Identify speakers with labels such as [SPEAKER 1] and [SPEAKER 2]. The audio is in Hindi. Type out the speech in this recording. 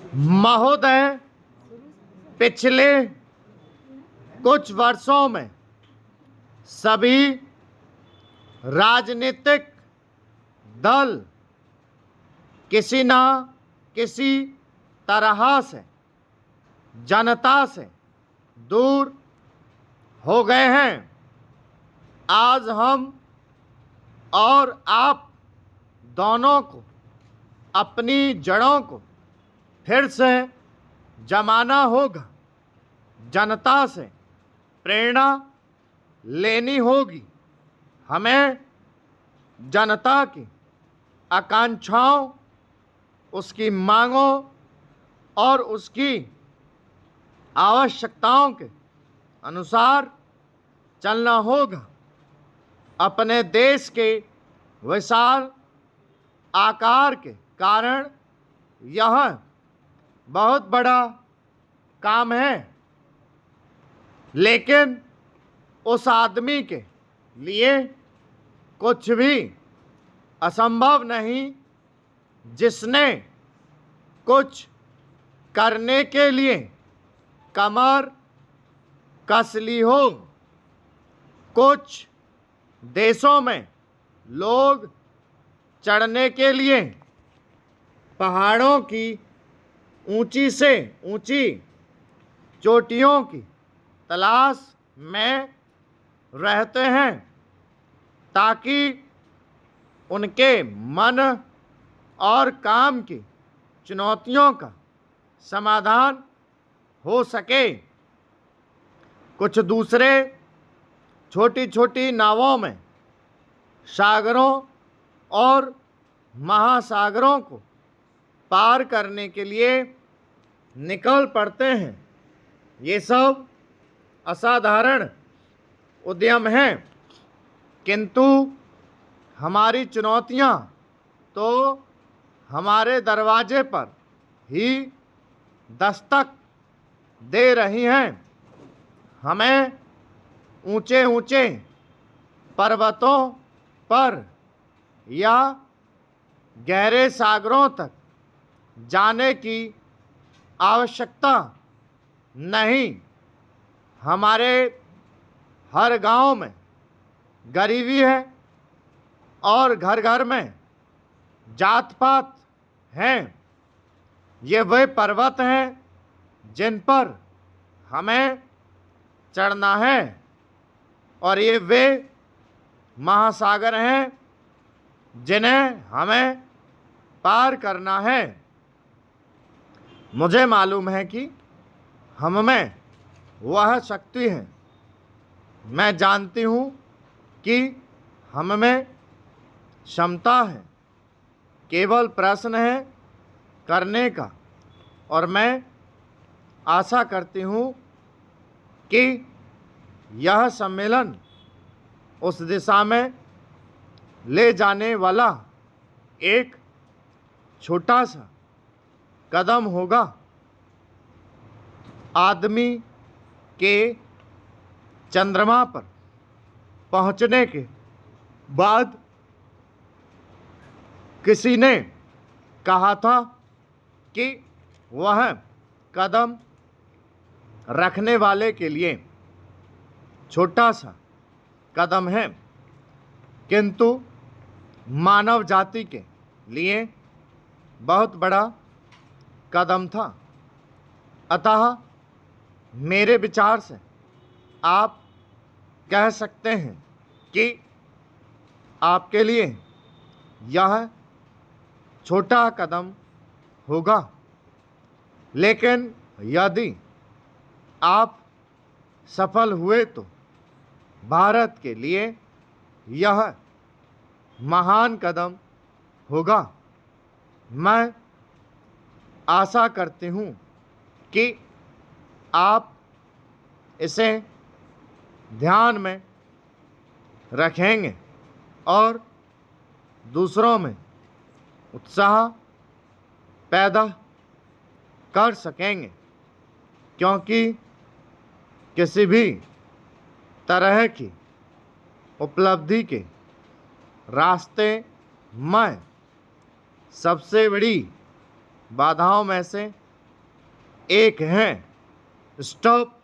[SPEAKER 1] महोदय, पिछले कुछ वर्षों में सभी राजनीतिक दल किसी न किसी तरह से जनता से दूर हो गए हैं। आज हम और आप दोनों को अपनी जड़ों को फिर से जमाना होगा। जनता से प्रेरणा लेनी होगी। हमें जनता की आकांक्षाओं, उसकी मांगों और उसकी आवश्यकताओं के अनुसार चलना होगा। अपने देश के विशाल आकार के कारण यह बहुत बड़ा काम है, लेकिन उस आदमी के लिए कुछ भी असंभव नहीं जिसने कुछ करने के लिए कमर कस ली हो। कुछ देशों में लोग चढ़ने के लिए पहाड़ों की ऊंची से ऊंची चोटियों की तलाश में रहते हैं ताकि उनके मन और काम की चुनौतियों का समाधान हो सके। कुछ दूसरे छोटी छोटी नावों में सागरों और महासागरों को पार करने के लिए निकल पड़ते हैं। ये सब असाधारण उद्यम हैं, किंतु हमारी चुनौतियां तो हमारे दरवाजे पर ही दस्तक दे रही हैं। हमें ऊंचे ऊंचे पर्वतों पर या गहरे सागरों तक जाने की आवश्यकता नहीं। हमारे हर गांव में गरीबी है और घर घर में जात पात हैं। ये वे पर्वत हैं जिन पर हमें चढ़ना है और ये वे महासागर हैं जिन्हें हमें पार करना है। मुझे मालूम है कि हम में वह शक्ति है। मैं जानती हूँ कि हम में क्षमता है। केवल प्रश्न है करने का, और मैं आशा करती हूँ कि यह सम्मेलन उस दिशा में ले जाने वाला एक छोटा सा कदम होगा। आदमी के चंद्रमा पर पहुंचने के बाद किसी ने कहा था कि वह कदम रखने वाले के लिए छोटा सा कदम है, किंतु मानव जाति के लिए बहुत बड़ा कदम था। अतः मेरे विचार से आप कह सकते हैं कि आपके लिए यह छोटा कदम होगा, लेकिन यदि आप सफल हुए तो भारत के लिए यह महान कदम होगा। मैं आशा करती हूँ कि आप इसे ध्यान में रखेंगे और दूसरों में उत्साह पैदा कर सकेंगे, क्योंकि किसी भी तरह की उपलब्धि के रास्ते में सबसे बड़ी बाधाओं में से एक है स्टॉप